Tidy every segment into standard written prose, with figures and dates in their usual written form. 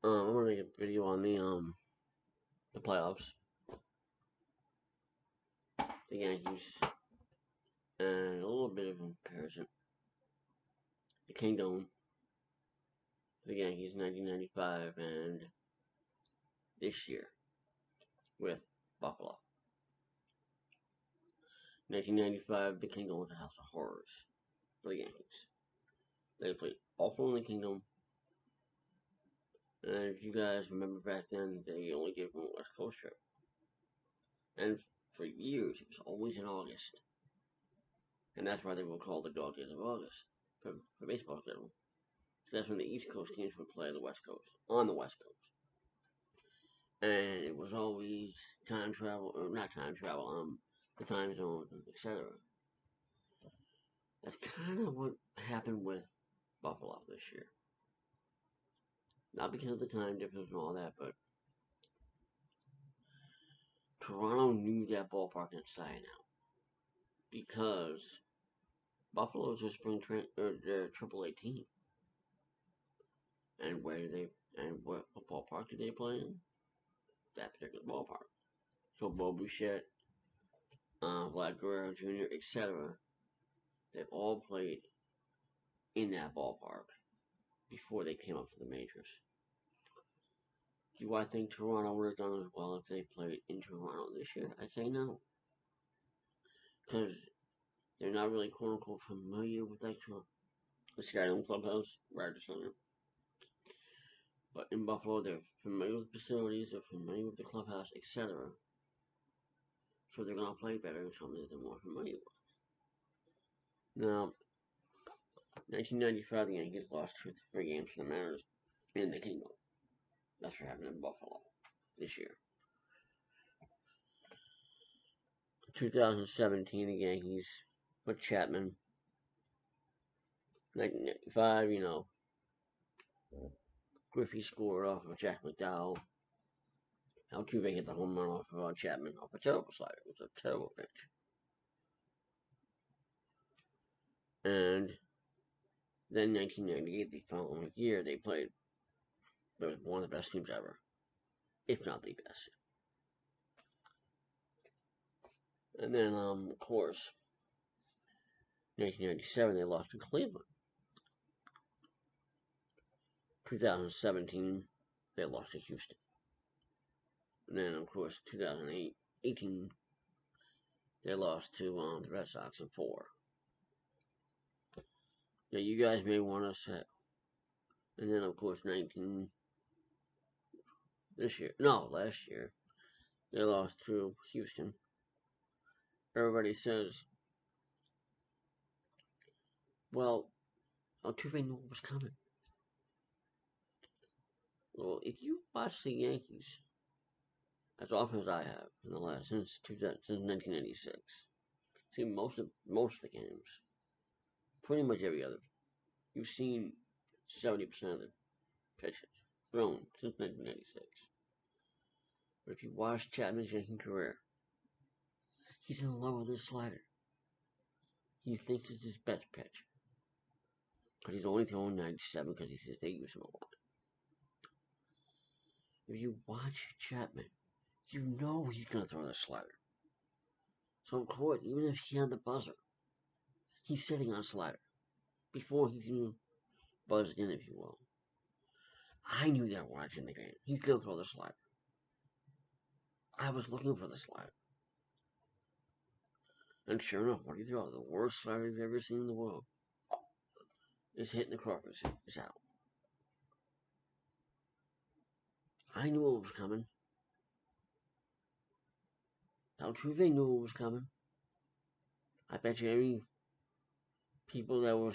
I'm gonna make a video on the playoffs, the Yankees, and a little bit of comparison. The Kingdom, the Yankees, 1995, and this year with Buffalo. 1995, the Kingdom was a house of horrors for the Yankees. They played awful in the Kingdom, and if you guys remember back then, they only gave them a West Coast trip. And for years, it was always in August. And that's why they were called the Dog Days of August for baseball schedule. So that's when the East Coast teams would play the West Coast, on the West Coast. And it was always time travel, or not time travel, the time zones, etc. That's kind of what happened with Buffalo this year. Not because of the time difference and all that, but Toronto knew that ballpark inside out. Because Buffalo is their AAA team. And what ballpark did they play in? That particular ballpark. So Bo Bichette, Vlad Guerrero Jr., etc. They've all played in that ballpark before they came up to the majors. Do I think Toronto would have done as well if they played in Toronto this year? I say no. Because they're not really quote unquote familiar with the Skydome Clubhouse, Ryder Center. But in Buffalo, they're familiar with the facilities, they're familiar with the clubhouse, etc. So they're going to play better in something that they're more familiar with. Now, 1995, the Yankees lost 2-3 games to the Mariners in the Kingdom. That's what happened in Buffalo this year. 2017, the Yankees with Chapman. 1995, Griffey scored off of Jack McDowell. Altuve hit the home run off of Chapman off a terrible slider. It was a terrible pitch. And then 1998, the following year, they played. It was one of the best teams ever, if not the best. And then, of course, 1997, they lost to Cleveland. 2017, they lost to Houston. And then, of course, 2018, they lost to the Red Sox in 4. Now, you guys may want to say, and then, of course, last year, they lost to Houston. Everybody says, well, Altuve knew what was coming. Well, if you watch the Yankees as often as I have since 1996, see most of the games, pretty much every other, you've seen 70% of the pitches thrown since 1996. But if you watch Chapman's Yankee career, he's in love with his slider. He thinks it's his best pitch. But he's only throwing 97 because they use him a lot. If you watch Chapman, you know he's going to throw the slider. So of course, even if he had the buzzer, he's sitting on a slider before he even buzzed in, if you will. I knew that watching the game. He's going to throw the slider. I was looking for the slider. And sure enough, what do you throw? The worst slider you've ever seen in the world. It's hitting the Crawford. It's out. I knew it was coming. Altuve knew it was coming. I bet you any people that were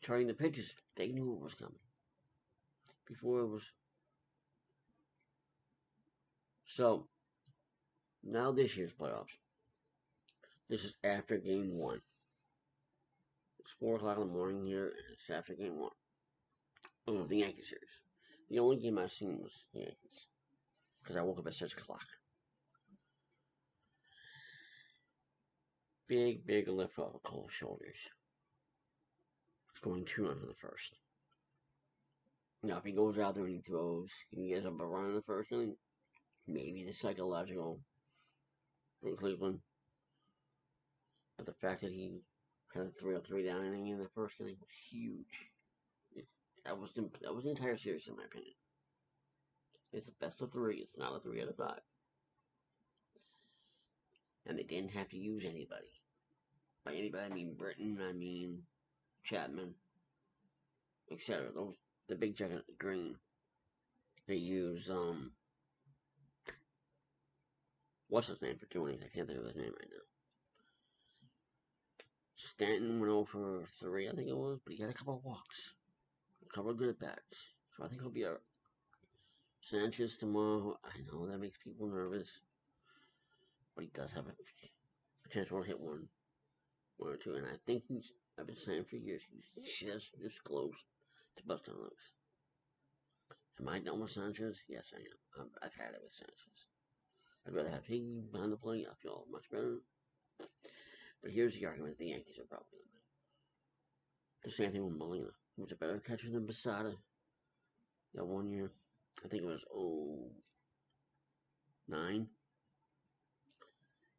trying the pitches, they knew it was coming. Before it was. So, now this year's playoffs. This is after game 1. It's 4 o'clock in the morning here, and it's after game 1 of the Yankee series. The only game I've seen was the Yankees, because I woke up at 6 o'clock. Big lift off of Cole's shoulders. It's going 2 runs in the first. Now, if he goes out there and he throws, he gets up a run in the first inning, maybe the psychological from Cleveland. But the fact that he had a 3-3 down inning in the first inning was huge. That was the entire series, in my opinion. It's a best of three. It's not a 3 out of 5. And they didn't have to use anybody. By anybody, I mean Britton, I mean Chapman, etc. Those the big jacket green. They use what's his name for 2 innings? I can't think of his name right now. Stanton went over 3, I think it was, but he had a couple of walks, a couple of good at bats. So I think he'll be a Sanchez tomorrow. I know that makes people nervous, but he does have a potential to hit one or two, and I think I've been saying for years, he's just this close to busting loose. Am I done with Sanchez? Yes, I am. I've had it with Sanchez. I'd rather have Higgy behind the plate. I feel much better. But here's the argument the Yankees are probably going to make. The same thing with Molina. He was a better catcher than Posada that 1 year. I think it was 09.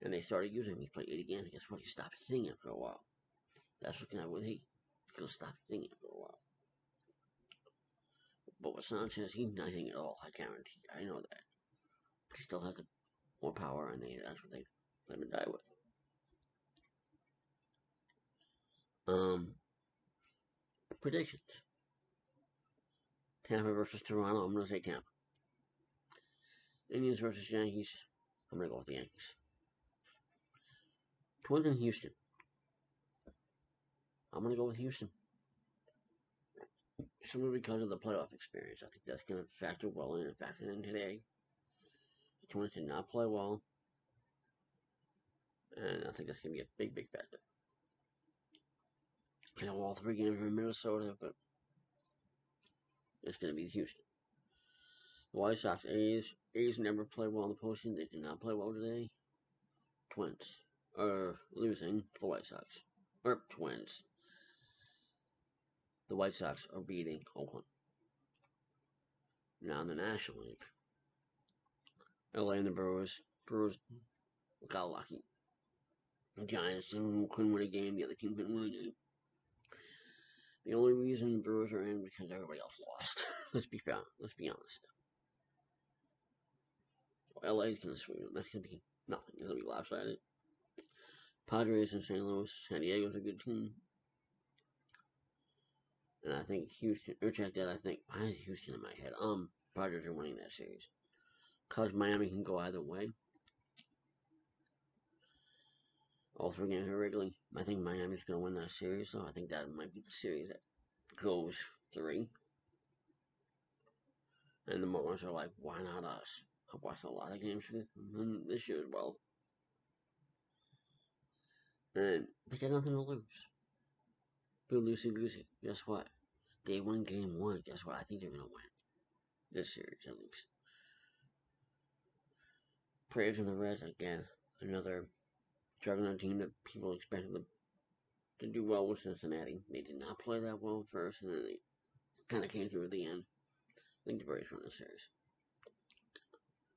And they started using him. He played 80 games. Guess what? He stopped hitting it for a while. That's what's going to happen with Heat. He's going to stop hitting it for a while. But with Sanchez, he's not hitting at all. I guarantee. I know that. But he still has more power, and that's what they let him die with. Predictions. Tampa versus Toronto. I'm going to say Tampa. Indians versus Yankees. I'm going to go with the Yankees. Twins in Houston. I'm going to go with Houston. Simply because of the playoff experience. I think that's going to factor well in and factor in today. The Twins did not play well. And I think that's going to be a big, big factor. I know all 3 games are in Minnesota, but it's going to be Houston. The White Sox, A's never play well in the postseason. They did not play well today. Twins are losing to the White Sox. Or Twins. The White Sox are beating Oakland. Now in the National League, LA and the Brewers got lucky. The Giants couldn't win a game. The other team couldn't win a game. The only reason the Brewers are in because everybody else lost. Let's be fair. Let's be honest. So LA's gonna sweep them. That's gonna be nothing. It's gonna be lopsided. Padres in St. Louis. San Diego's a good team. And I think Houston, or check that, I think, why is Houston in my head? Padres are winning that series. Because Miami can go either way. All 3 games are Wrigley. I think Miami's going to win that series, so I think that might be the series that goes 3. And the Marlins are like, why not us? I've watched a lot of games this year as well. And they got nothing to lose. Feel loosey-goosey. Guess what? They win game 1. Guess what? I think they're going to win this series, at least. Braves and the Reds, again, another juggernaut team that people expected to do well with Cincinnati. They did not play that well at first, and then they kind of came through at the end. I think the Braves won the series.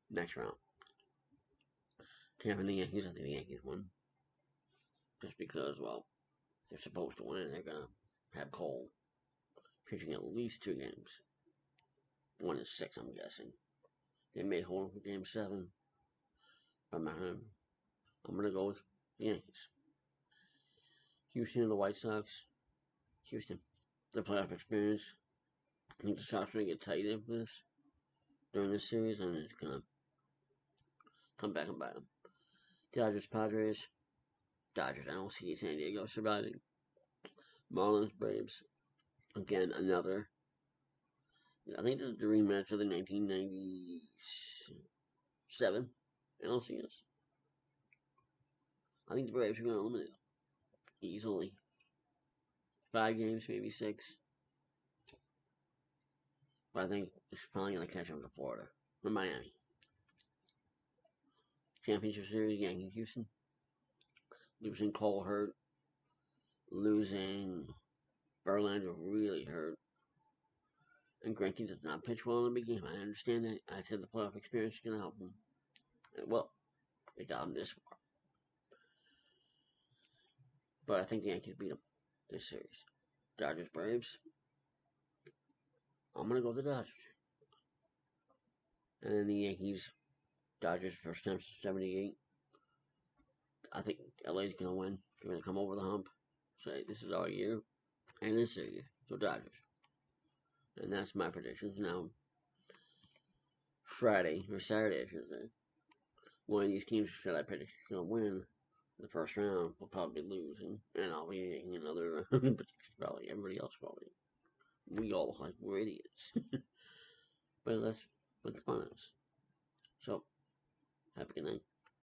Next round. Tampa and the Yankees, I think the Yankees won. Just because, well, they're supposed to win, and they're going to have Cole pitching at least 2 games. 1 in 6, I'm guessing. They may hold him for game 7. I'm going to go with the Yankees. Houston and the White Sox. Houston. The playoff experience. I think the Sox are going to get tight in this during this series, and it's going to come back and bite them. Dodgers, Padres. Dodgers, I don't see San Diego surviving. Marlins, Braves. Again, another. I think this is the rematch of the 1997 NLCS. I think the Braves are going to eliminate them easily. 5 games, maybe 6. But I think it's finally going to catch up to Florida or Miami. Championship Series, Yankees, Houston. Losing Cole hurt. Losing Verlander really hurt. And Greinke does not pitch well in the big game. I understand that. I said the playoff experience is going to help him. And, well, it got him this far. But I think the Yankees beat him this series. Dodgers, Braves. I'm going to go with the Dodgers. And then the Yankees, Dodgers first time since '78. I think LA's going to win. They're going to come over the hump. Say, this is our year. And this is their year. So Dodgers. And that's my predictions. Now, Friday, or Saturday, I should say, one of these teams that I predict is going to win the first round will probably be losing. And I'll be making another prediction. Probably everybody else probably. We all look like we're idiots. But that's what the fun is. So, have a good night.